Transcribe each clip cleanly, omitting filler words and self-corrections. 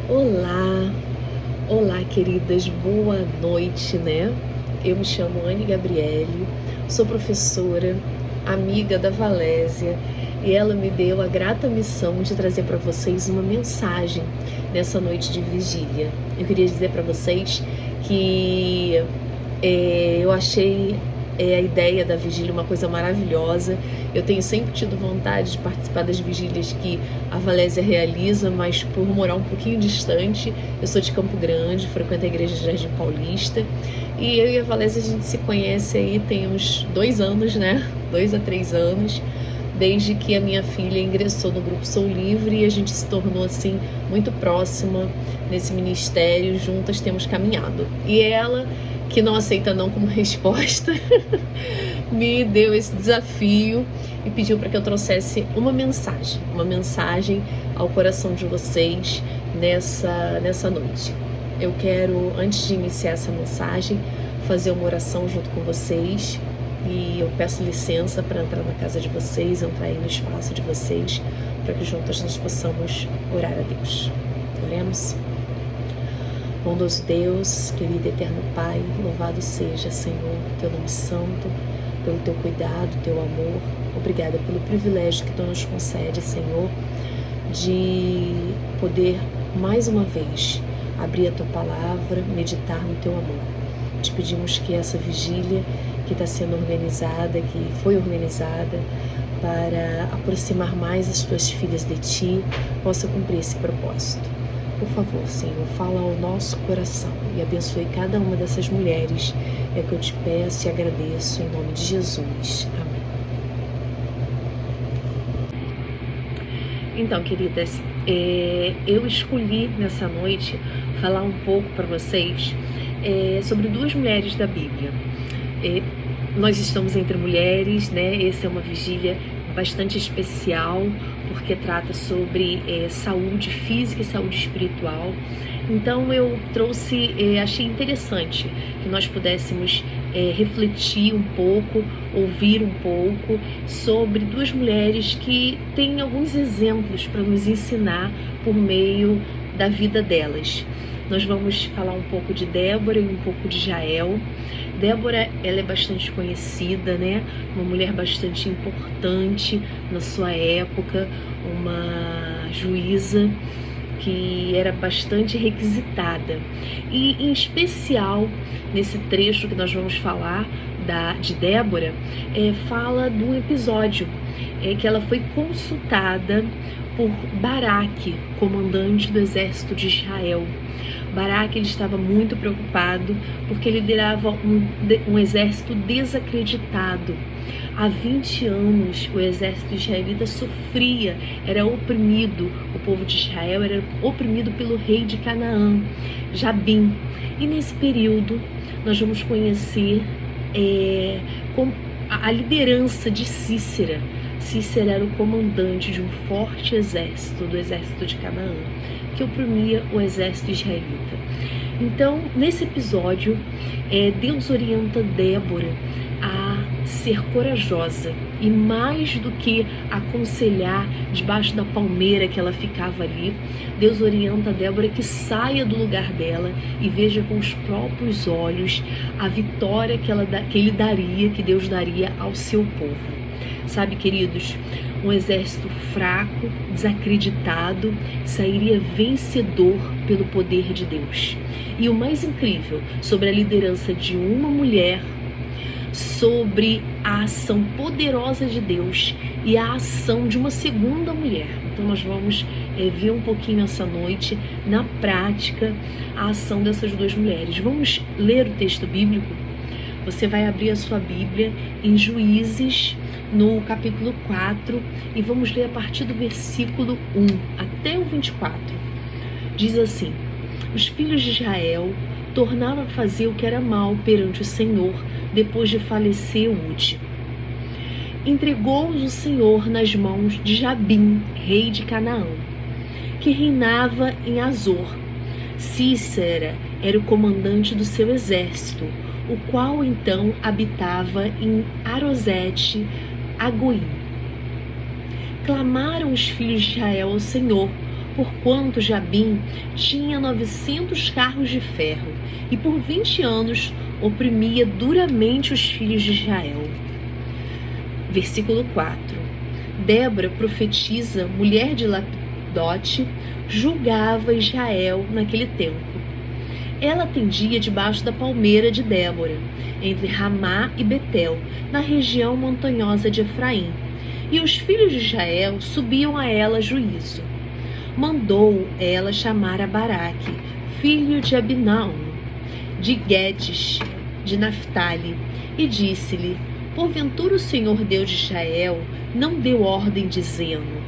Olá, olá queridas, boa noite, né? Eu me chamo Anne Gabriele, sou professora, amiga da Valésia e ela me deu a grata missão de trazer para vocês uma mensagem nessa noite de vigília. Eu queria dizer para vocês que eu achei a ideia da vigília uma coisa maravilhosa. Eu tenho sempre tido vontade de participar das vigílias que a Valésia realiza, mas por morar um pouquinho distante. Eu sou de Campo Grande, frequento a igreja de Jardim Paulista, e eu e a Valésia a gente se conhece aí tem uns 2 anos, né? 2 a 3 anos, desde que a minha filha ingressou no Grupo Sou Livre, e a gente se tornou assim muito próxima nesse ministério. Juntas temos caminhado, e ela, que não aceita não como resposta, me deu esse desafio e pediu para que eu trouxesse uma mensagem ao coração de vocês nessa noite. Eu quero, antes de iniciar essa mensagem, fazer uma oração junto com vocês, e eu peço licença para entrar na casa de vocês, entrar aí no espaço de vocês, para que juntas nós possamos orar a Deus. Oremos. Bondoso Deus, querido eterno Pai, louvado seja, Senhor, teu nome santo, pelo teu cuidado, teu amor. Obrigada pelo privilégio que tu nos concede, Senhor, de poder mais uma vez abrir a tua palavra, meditar no teu amor. Te pedimos que essa vigília que está sendo organizada, que foi organizada para aproximar mais as tuas filhas de ti, possa cumprir esse propósito. Por favor, Senhor, fala ao nosso coração e abençoe cada uma dessas mulheres. É o que eu te peço e agradeço em nome de Jesus. Amém. Então, queridas, eu escolhi nessa noite falar um pouco para vocês sobre 2 mulheres da Bíblia. Nós estamos entre mulheres, né? Essa é uma vigília bastante especial, porque trata sobre saúde física e saúde espiritual. Então eu trouxe, achei interessante que nós pudéssemos refletir um pouco, ouvir um pouco sobre 2 mulheres que têm alguns exemplos para nos ensinar por meio da vida delas. Nós vamos falar um pouco de Débora e um pouco de Jael. Débora, ela é bastante conhecida, né? Uma mulher bastante importante na sua época, uma juíza que era bastante requisitada. E, em especial, nesse trecho que nós vamos falar de Débora, fala de um episódio que ela foi consultada por Baraque, comandante do exército de Israel. Baraque, ele estava muito preocupado porque liderava um exército desacreditado. Há 20 anos o exército israelita sofria, era oprimido, o povo de Israel era oprimido pelo rei de Canaã, Jabim. E nesse período nós vamos conhecer a liderança de Cícera. Cícera era o comandante de um forte exército, do exército de Canaã, que oprimia o exército israelita. Então, nesse episódio, Deus orienta Débora a ser corajosa, e mais do que aconselhar debaixo da palmeira que ela ficava ali, Deus orienta a Débora que saia do lugar dela e veja com os próprios olhos a vitória que ele daria, que Deus daria ao seu povo. Sabe, queridos, um exército fraco, desacreditado, sairia vencedor pelo poder de Deus. E o mais incrível, sobre a liderança de uma mulher, sobre a ação poderosa de Deus e a ação de uma segunda mulher. Então nós vamos ver um pouquinho essa noite, na prática, a ação dessas 2 mulheres. Vamos ler o texto bíblico? Você vai abrir a sua Bíblia em Juízes, no capítulo 4, e vamos ler a partir do versículo 1 até o 24. Diz assim: os filhos de Israel tornaram a fazer o que era mal perante o Senhor, depois de falecer Ude. Entregou-os o Senhor nas mãos de Jabim, rei de Canaã, que reinava em Azor. Cícera era o comandante do seu exército, o qual então habitava em Arosete Agoim. Clamaram os filhos de Israel ao Senhor, porquanto Jabim tinha 900 carros de ferro e por 20 anos oprimia duramente os filhos de Israel. Versículo 4. Débora, profetisa, mulher de Lapidote, julgava Israel naquele tempo. Ela atendia debaixo da palmeira de Débora, entre Ramá e Betel, na região montanhosa de Efraim. E os filhos de Israel subiam a ela a juízo. Mandou ela chamar a Baraque, filho de Abinaam, de Guedes, de Naphtali, e disse-lhe: porventura o Senhor Deus de Israel não deu ordem dizendo: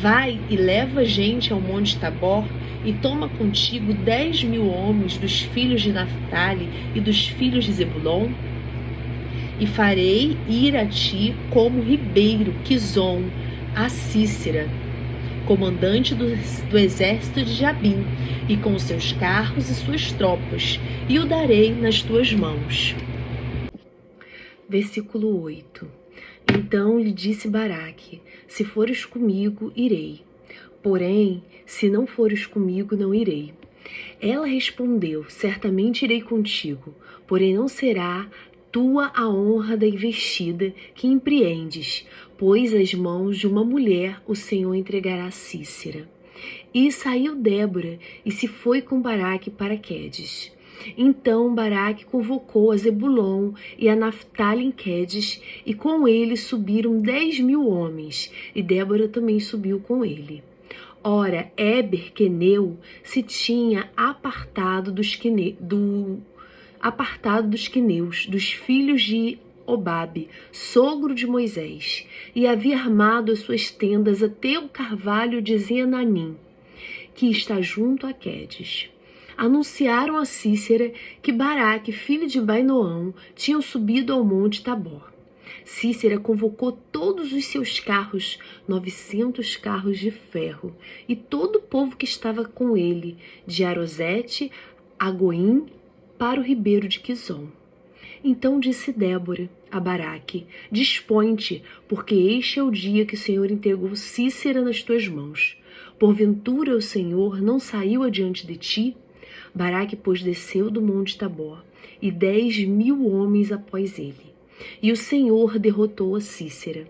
vai e leva gente ao monte Tabor, e toma contigo 10.000 homens dos filhos de Naphtali e dos filhos de Zebulon? E farei ir a ti como ribeiro Quizon a Sísera, comandante do exército de Jabim, e com seus carros e suas tropas, e o darei nas tuas mãos. Versículo 8. Então lhe disse Baraque: se fores comigo, irei. Porém, se não fores comigo, não irei. Ela respondeu: certamente irei contigo, porém não será tua a honra da investida que empreendes, pois as mãos de uma mulher o Senhor entregará a Sísera. E saiu Débora e se foi com Baraque para Quedes. Então Baraque convocou a Zebulon e a Naphtali em Quedes, e com ele subiram 10.000 homens, e Débora também subiu com ele. Ora, Éber queneu se tinha apartado dos queneus, dos filhos de Obabe, sogro de Moisés, e havia armado as suas tendas até o carvalho de Zenanim, que está junto a Quedes. Anunciaram a Sísera que Baraque, filho de Bainoão, tinha subido ao monte Tabor. Sísera convocou todos os seus carros, 900 carros de ferro, e todo o povo que estava com ele, de Arosete a Goim, para o ribeiro de Quizon. Então disse Débora a Baraque: dispõe-te, porque este é o dia que o Senhor entregou Sísera nas tuas mãos. Porventura o Senhor não saiu adiante de ti? Baraque, pois, desceu do monte Tabor, e 10.000 homens após ele. E o Senhor derrotou a Sísera,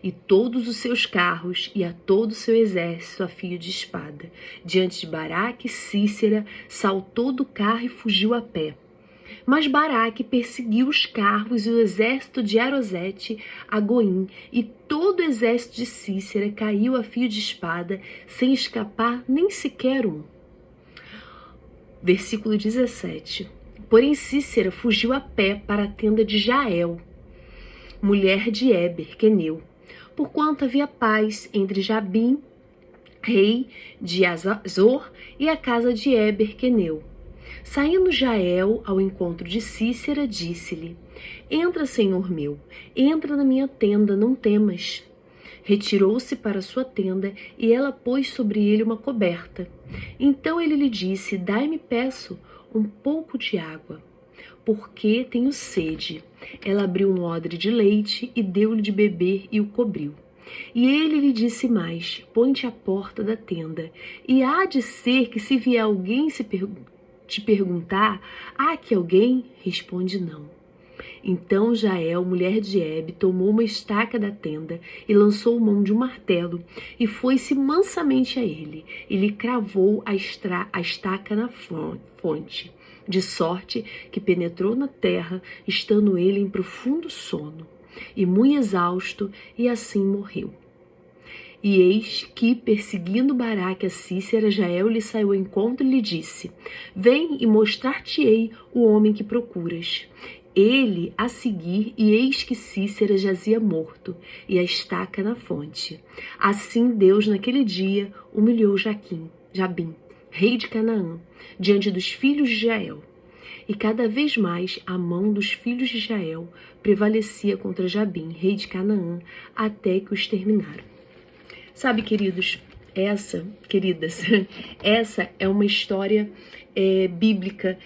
e todos os seus carros, e a todo o seu exército a fio de espada. Diante de Baraque, Sísera saltou do carro e fugiu a pé. Mas Baraque perseguiu os carros e o exército de Arosete a Goim, e todo o exército de Sísera caiu a fio de espada, sem escapar nem sequer um. Versículo 17. Porém Sísera fugiu a pé para a tenda de Jael, mulher de Éber queneu, porquanto havia paz entre Jabim, rei de Azor, e a casa de Éber queneu. Saindo Jael ao encontro de Sísera, disse-lhe: entra, senhor meu, entra na minha tenda, não temas. Retirou-se para sua tenda, e ela pôs sobre ele uma coberta. Então ele lhe disse: dai-me, peço, um pouco de água, porque tenho sede. Ela abriu um odre de leite e deu-lhe de beber e o cobriu. E ele lhe disse mais: põe-te à porta da tenda, e há de ser que se vier alguém te perguntar: há aqui alguém? Responde não. Então Jael, mulher de Hebe, tomou uma estaca da tenda e lançou mão de um martelo, e foi-se mansamente a ele, e lhe cravou a estaca na fonte, de sorte que penetrou na terra, estando ele em profundo sono, e muito exausto, e assim morreu. E eis que, perseguindo Baraque a Sísera, Jael lhe saiu ao encontro e lhe disse: vem e mostrar-te-ei o homem que procuras. Ele a seguir, e eis que Sísera jazia morto, e a estaca na fonte. Assim Deus naquele dia humilhou Jabim, rei de Canaã, diante dos filhos de Israel. E cada vez mais a mão dos filhos de Israel prevalecia contra Jabim, rei de Canaã, até que os terminaram. Sabe, queridas, essa é uma história bíblica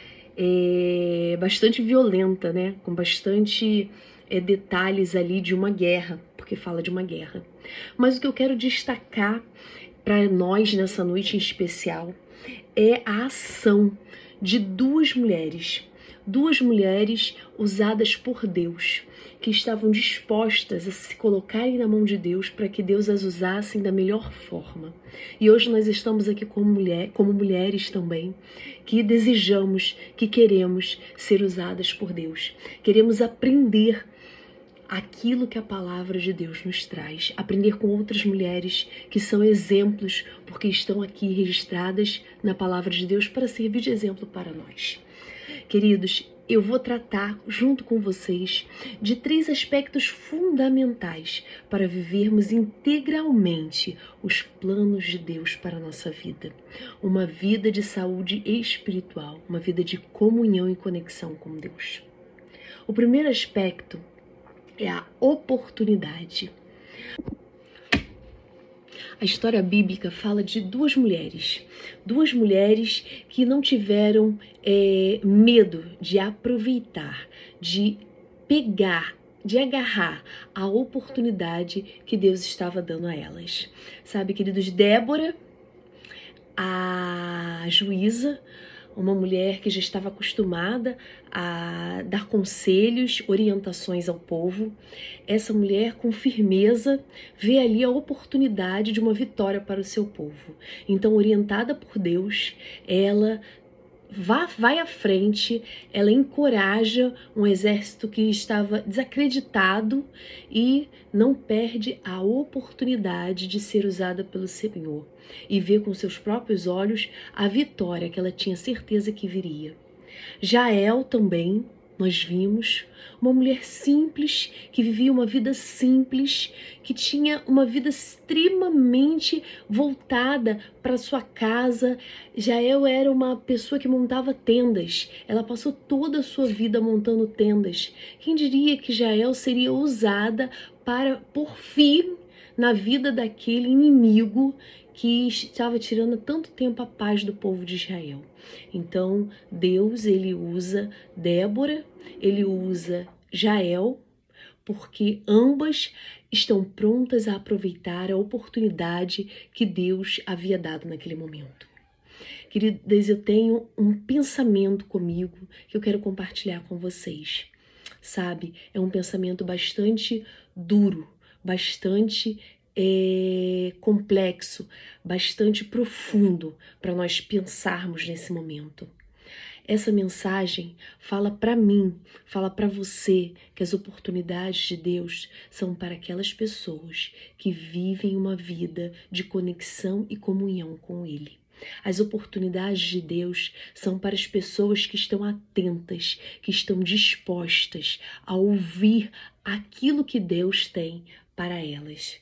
bastante violenta, né? Com bastante detalhes ali de uma guerra, porque fala de uma guerra. Mas o que eu quero destacar para nós nessa noite em especial é a ação de duas mulheres usadas por Deus, que estavam dispostas a se colocarem na mão de Deus para que Deus as usasse da melhor forma. E hoje nós estamos aqui como mulheres também, que desejamos, que queremos ser usadas por Deus. Queremos aprender aquilo que a palavra de Deus nos traz, aprender com outras mulheres que são exemplos, porque estão aqui registradas na palavra de Deus para servir de exemplo para nós. Queridos, eu vou tratar junto com vocês de 3 aspectos fundamentais para vivermos integralmente os planos de Deus para a nossa vida. Uma vida de saúde espiritual, uma vida de comunhão e conexão com Deus. O primeiro aspecto é a oportunidade. A história bíblica fala de duas mulheres que não tiveram medo de aproveitar, de pegar, de agarrar a oportunidade que Deus estava dando a elas. Sabe, queridos, Débora, a juíza, uma mulher que já estava acostumada a dar conselhos, orientações ao povo. Essa mulher, com firmeza, vê ali a oportunidade de uma vitória para o seu povo. Então, orientada por Deus, ela vai à frente, ela encoraja um exército que estava desacreditado e não perde a oportunidade de ser usada pelo Senhor e ver com seus próprios olhos a vitória que ela tinha certeza que viria. Jael também, nós vimos, uma mulher simples, que vivia uma vida simples, que tinha uma vida extremamente voltada para sua casa. Jael era uma pessoa que montava tendas, ela passou toda a sua vida montando tendas. Quem diria que Jael seria usada para pôr fim na vida daquele inimigo que estava tirando tanto tempo a paz do povo de Israel? Então, Deus, ele usa Débora, ele usa Jael, porque ambas estão prontas a aproveitar a oportunidade que Deus havia dado naquele momento. Queridas, eu tenho um pensamento comigo que eu quero compartilhar com vocês. Sabe, é um pensamento bastante duro, bastante complexo, bastante profundo para nós pensarmos nesse momento. Essa mensagem fala para mim, fala para você que as oportunidades de Deus são para aquelas pessoas que vivem uma vida de conexão e comunhão com Ele. As oportunidades de Deus são para as pessoas que estão atentas, que estão dispostas a ouvir aquilo que Deus tem para elas.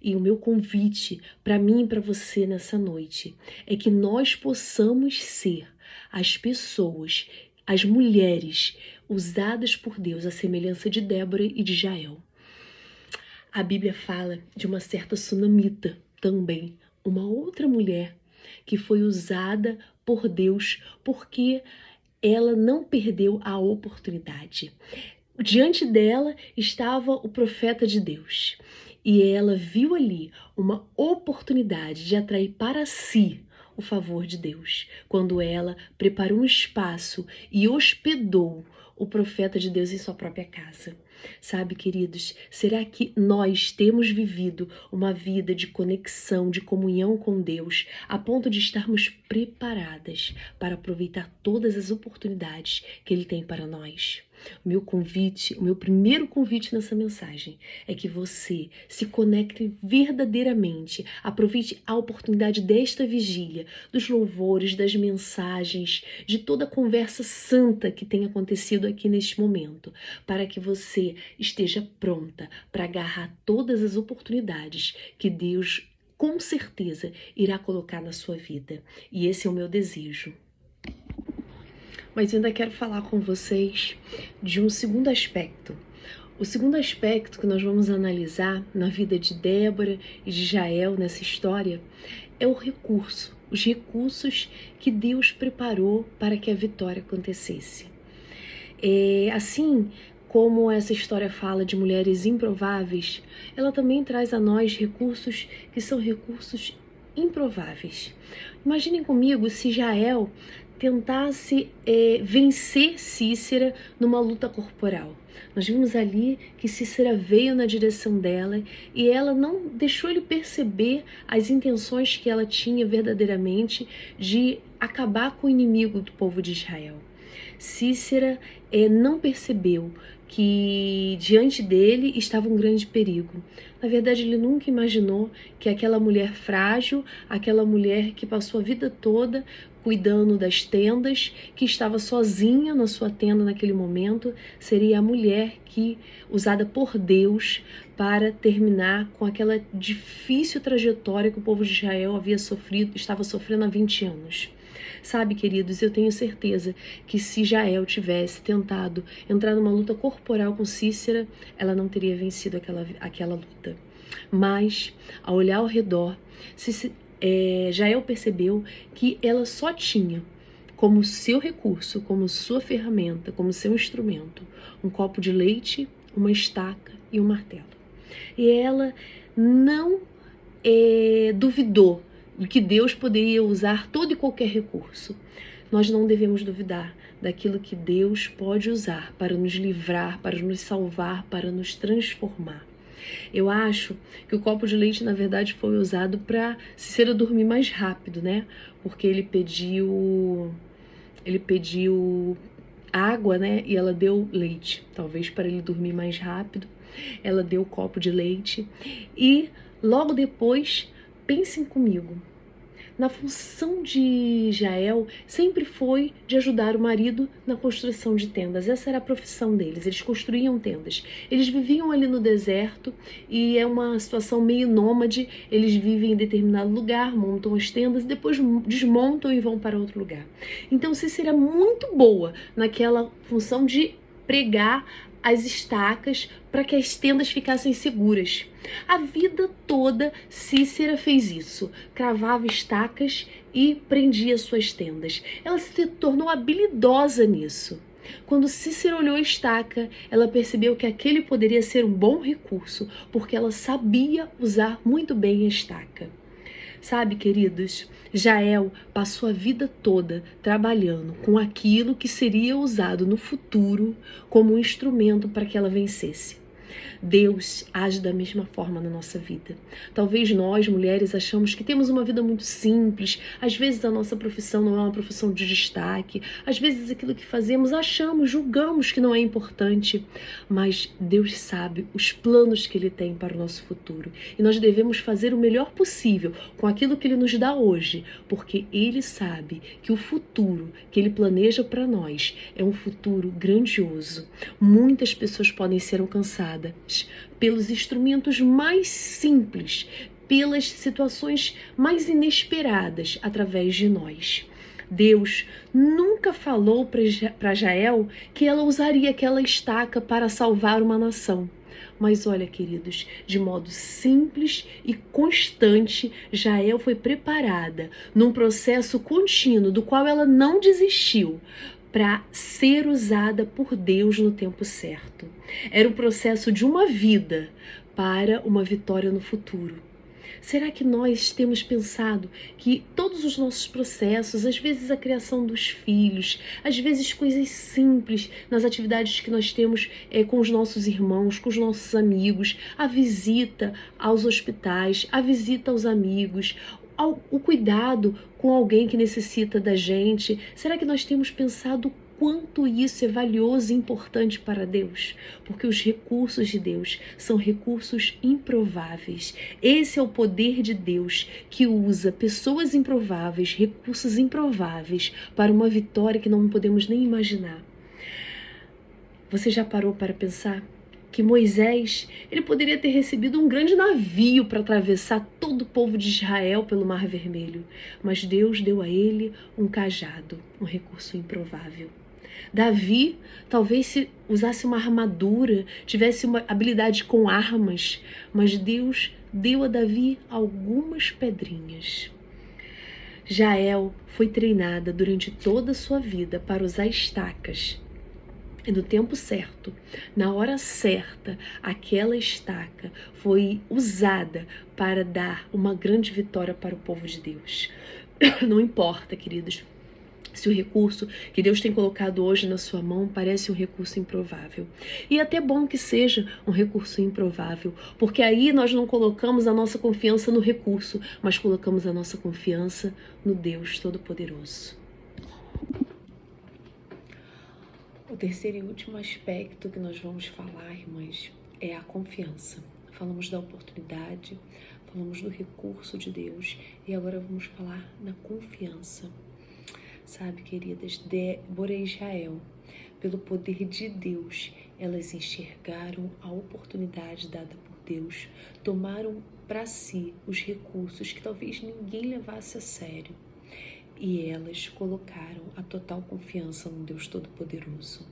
E o meu convite para mim e para você nessa noite é que nós possamos ser as pessoas, as mulheres usadas por Deus à semelhança de Débora e de Jael. A Bíblia fala de uma certa sunamita também, uma outra mulher que foi usada por Deus porque ela não perdeu a oportunidade. Diante dela estava o profeta de Deus e ela viu ali uma oportunidade de atrair para si o favor de Deus, quando ela preparou um espaço e hospedou o profeta de Deus em sua própria casa. Sabe, queridos, será que nós temos vivido uma vida de conexão, de comunhão com Deus, a ponto de estarmos preparadas para aproveitar todas as oportunidades que Ele tem para nós? O meu primeiro convite nessa mensagem é que você se conecte verdadeiramente, aproveite a oportunidade desta vigília, dos louvores, das mensagens, de toda a conversa santa que tem acontecido aqui neste momento, para que você esteja pronta para agarrar todas as oportunidades que Deus com certeza irá colocar na sua vida. E esse é o meu desejo. Mas eu ainda quero falar com vocês de um segundo aspecto. O segundo aspecto que nós vamos analisar na vida de Débora e de Jael nessa história é o recurso, os recursos que Deus preparou para que a vitória acontecesse. Assim como essa história fala de mulheres improváveis, ela também traz a nós recursos que são recursos improváveis. Imaginem comigo se Jael tentasse vencer Cícera numa luta corporal. Nós vimos ali que Cícera veio na direção dela e ela não deixou ele perceber as intenções que ela tinha verdadeiramente de acabar com o inimigo do povo de Israel. Cícera não percebeu que diante dele estava um grande perigo. Na verdade, ele nunca imaginou que aquela mulher frágil, aquela mulher que passou a vida toda cuidando das tendas, que estava sozinha na sua tenda naquele momento, seria a mulher usada por Deus para terminar com aquela difícil trajetória que o povo de Israel estava sofrendo há 20 anos. Sabe, queridos, eu tenho certeza que se Jael tivesse tentado entrar numa luta corporal com Cícera, ela não teria vencido aquela luta. Mas, ao olhar ao redor, Jael percebeu que ela só tinha como seu recurso, como sua ferramenta, como seu instrumento, um copo de leite, uma estaca e um martelo. E ela não duvidou de que Deus poderia usar todo e qualquer recurso. Nós não devemos duvidar daquilo que Deus pode usar para nos livrar, para nos salvar, para nos transformar. Eu acho que o copo de leite, na verdade, foi usado para Cícera dormir mais rápido, né? Porque ele pediu água, né? E ela deu leite. Talvez para ele dormir mais rápido, ela deu o copo de leite. E logo depois, pensem comigo, na função de Jael sempre foi de ajudar o marido na construção de tendas. Essa era a profissão deles, eles construíam tendas. Eles viviam ali no deserto e é uma situação meio nômade, eles vivem em determinado lugar, montam as tendas, depois desmontam e vão para outro lugar. Então Cícera era muito boa naquela função de pregar as estacas para que as tendas ficassem seguras. A vida toda Cícera fez isso, cravava estacas e prendia suas tendas. Ela se tornou habilidosa nisso. Quando Cícera olhou a estaca, ela percebeu que aquele poderia ser um bom recurso, porque ela sabia usar muito bem a estaca. Sabe, queridos, Jael passou a vida toda trabalhando com aquilo que seria usado no futuro como um instrumento para que ela vencesse. Deus age da mesma forma na nossa vida. Talvez nós, mulheres, achamos que temos uma vida muito simples, às vezes a nossa profissão não é uma profissão de destaque, às vezes aquilo que fazemos julgamos que não é importante, mas Deus sabe os planos que Ele tem para o nosso futuro e nós devemos fazer o melhor possível com aquilo que Ele nos dá hoje, porque Ele sabe que o futuro que Ele planeja para nós é um futuro grandioso. Muitas pessoas podem ser alcançadas pelos instrumentos mais simples, pelas situações mais inesperadas através de nós. Deus nunca falou para Jael que ela usaria aquela estaca para salvar uma nação. Mas olha, queridos, de modo simples e constante, Jael foi preparada num processo contínuo do qual ela não desistiu, para ser usada por Deus no tempo certo. Era o processo de uma vida para uma vitória no futuro. Será que nós temos pensado que todos os nossos processos, às vezes a criação dos filhos, às vezes coisas simples nas atividades que nós temos com os nossos irmãos, com os nossos amigos, a visita aos hospitais, a visita aos amigos, o cuidado com alguém que necessita da gente, será que nós temos pensado quanto isso é valioso e importante para Deus? Porque os recursos de Deus são recursos improváveis. Esse é o poder de Deus que usa pessoas improváveis, recursos improváveis para uma vitória que não podemos nem imaginar. Você já parou para pensar que Moisés, ele poderia ter recebido um grande navio para atravessar todo o povo de Israel pelo Mar Vermelho, mas Deus deu a ele um cajado, um recurso improvável. Davi talvez se usasse uma armadura, tivesse uma habilidade com armas, mas Deus deu a Davi algumas pedrinhas. Jael foi treinada durante toda a sua vida para usar estacas E no tempo certo, na hora certa, aquela estaca foi usada para dar uma grande vitória para o povo de Deus. Não importa, queridos, se o recurso que Deus tem colocado hoje na sua mão parece um recurso improvável. E é até bom que seja um recurso improvável, porque aí nós não colocamos a nossa confiança no recurso, mas colocamos a nossa confiança no Deus Todo-Poderoso. O terceiro e último aspecto que nós vamos falar, irmãs, é a confiança. Falamos da oportunidade, falamos do recurso de Deus e agora vamos falar na confiança. Sabe, queridas, Débora e Jael, pelo poder de Deus, elas enxergaram a oportunidade dada por Deus, tomaram para si os recursos que talvez ninguém levasse a sério. E elas colocaram a total confiança num Deus Todo-Poderoso.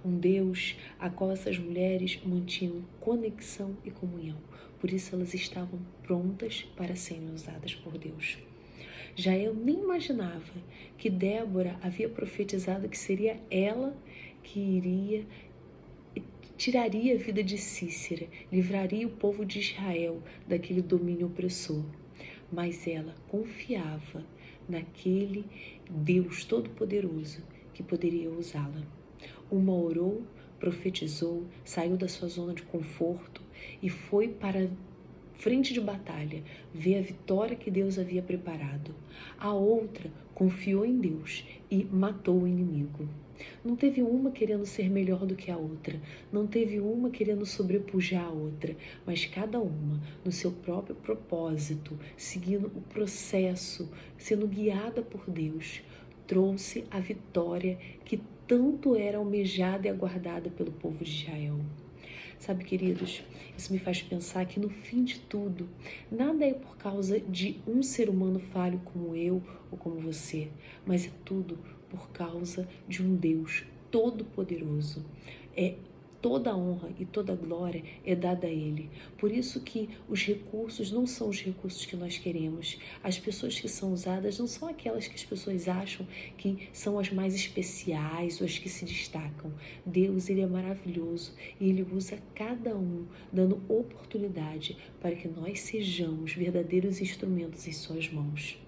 Um Deus a qual essas mulheres mantinham conexão e comunhão. Por isso elas estavam prontas para serem usadas por Deus. Jael nem imaginava que Débora havia profetizado que seria ela que tiraria a vida de Cícera, livraria o povo de Israel daquele domínio opressor. Mas ela confiava naquele Deus Todo-Poderoso que poderia usá-la. Uma orou, profetizou, saiu da sua zona de conforto e foi para frente de batalha, ver a vitória que Deus havia preparado. A outra confiou em Deus e matou o inimigo. Não teve uma querendo ser melhor do que a outra, não teve uma querendo sobrepujar a outra, mas cada uma no seu próprio propósito, seguindo o processo, sendo guiada por Deus, trouxe a vitória que tanto era almejada e aguardada pelo povo de Israel. Sabe, queridos, isso me faz pensar que no fim de tudo, nada é por causa de um ser humano falho como eu ou como você, mas é tudo por causa de um Deus todo-poderoso. Toda a honra e toda a glória é dada a Ele. Por isso que os recursos não são os recursos que nós queremos. As pessoas que são usadas não são aquelas que as pessoas acham que são as mais especiais ou as que se destacam. Deus, Ele é maravilhoso e Ele usa cada um, dando oportunidade para que nós sejamos verdadeiros instrumentos em Suas mãos.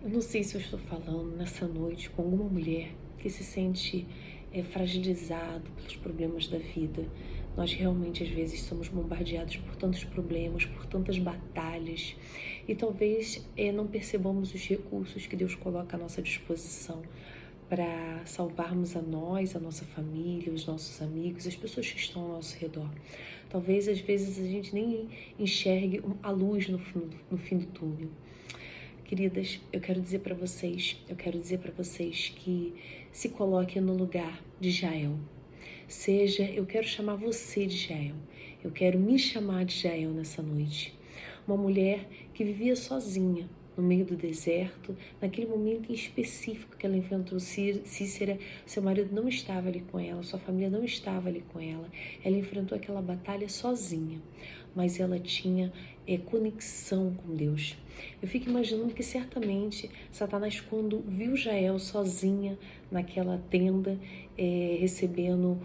Eu não sei se eu estou falando nessa noite com alguma mulher que se sente fragilizado pelos problemas da vida. Nós realmente às vezes somos bombardeados por tantos problemas, por tantas batalhas e talvez não percebamos os recursos que Deus coloca à nossa disposição para salvarmos a nós, a nossa família, os nossos amigos, as pessoas que estão ao nosso redor. Talvez às vezes a gente nem enxergue a luz no fim do túnel. Queridas, eu quero dizer para vocês que se coloquem no lugar de Jael. Eu quero chamar você de Jael. Eu quero me chamar de Jael nessa noite. Uma mulher que vivia sozinha no meio do deserto, naquele momento em específico que ela enfrentou Cícera, seu marido não estava ali com ela, sua família não estava ali com ela. Ela enfrentou aquela batalha sozinha, mas ela tinha conexão com Deus. Eu fico imaginando que certamente Satanás, quando viu Jael sozinha naquela tenda, recebendo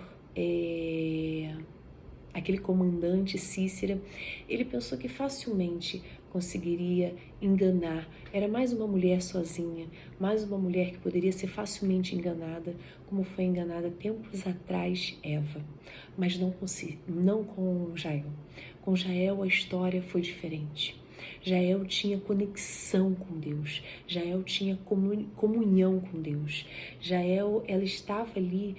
aquele comandante Cícera, ele pensou que facilmente conseguiria enganar. Era mais uma mulher sozinha, mais uma mulher que poderia ser facilmente enganada, como foi enganada tempos atrás Eva. Mas não com Jael. Com Jael a história foi diferente. Jael tinha conexão com Deus. Jael tinha comunhão com Deus. Jael, ela estava ali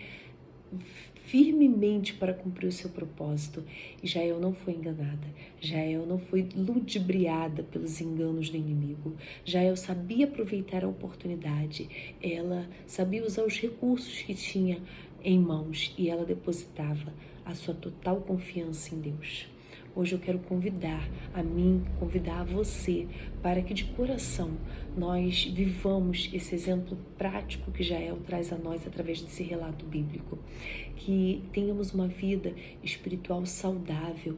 firmemente para cumprir o seu propósito. E Jael não foi enganada. Jael não foi ludibriada pelos enganos do inimigo. Jael sabia aproveitar a oportunidade. Ela sabia usar os recursos que tinha em mãos e ela depositava a sua total confiança em Deus. Hoje eu quero convidar a você, para que de coração nós vivamos esse exemplo prático que Jael traz a nós através desse relato bíblico. Que tenhamos uma vida espiritual saudável,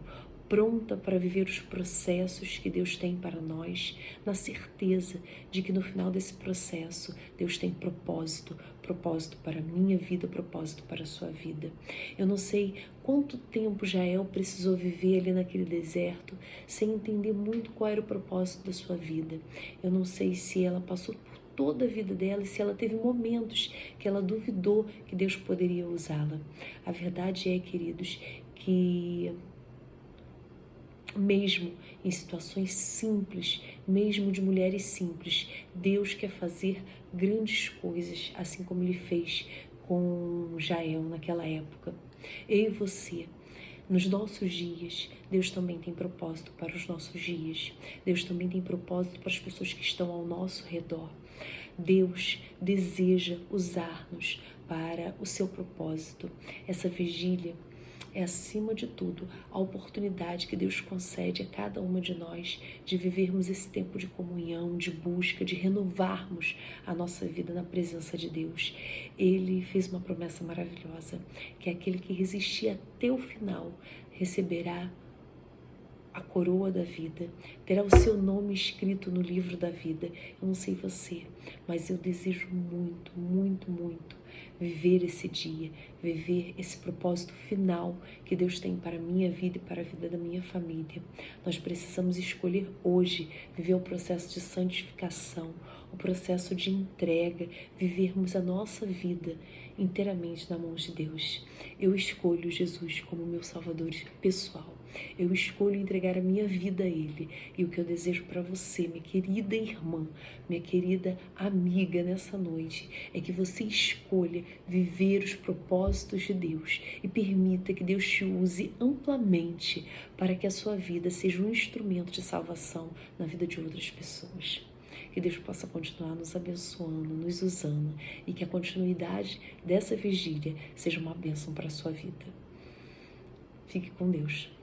pronta para viver os processos que Deus tem para nós, na certeza de que no final desse processo Deus tem propósito para a minha vida, propósito para a sua vida. Eu não sei quanto tempo Jael precisou viver ali naquele deserto sem entender muito qual era o propósito da sua vida. Eu não sei se ela passou por toda a vida dela e se ela teve momentos que ela duvidou que Deus poderia usá-la. A verdade é, queridos, que mesmo em situações simples, mesmo de mulheres simples, Deus quer fazer grandes coisas, assim como Ele fez com Jael naquela época. Eu e você, nos nossos dias, Deus também tem propósito para os nossos dias. Deus também tem propósito para as pessoas que estão ao nosso redor. Deus deseja usar-nos para o seu propósito. Essa vigília é, acima de tudo, a oportunidade que Deus concede a cada uma de nós de vivermos esse tempo de comunhão, de busca, de renovarmos a nossa vida na presença de Deus. Ele fez uma promessa maravilhosa, que aquele que resistir até o final receberá a coroa da vida, terá o seu nome escrito no livro da vida. Eu não sei você, mas eu desejo muito, muito, muito viver esse dia, viver esse propósito final que Deus tem para a minha vida e para a vida da minha família. Nós precisamos escolher hoje viver o processo de santificação, o processo de entrega, vivermos a nossa vida inteiramente na mão de Deus. Eu escolho Jesus como meu Salvador pessoal. Eu escolho entregar a minha vida a Ele. E o que eu desejo para você, minha querida irmã, minha querida amiga, nessa noite, é que você escolha viver os propósitos de Deus e permita que Deus te use amplamente para que a sua vida seja um instrumento de salvação na vida de outras pessoas. Que Deus possa continuar nos abençoando, nos usando e que a continuidade dessa vigília seja uma bênção para a sua vida. Fique com Deus.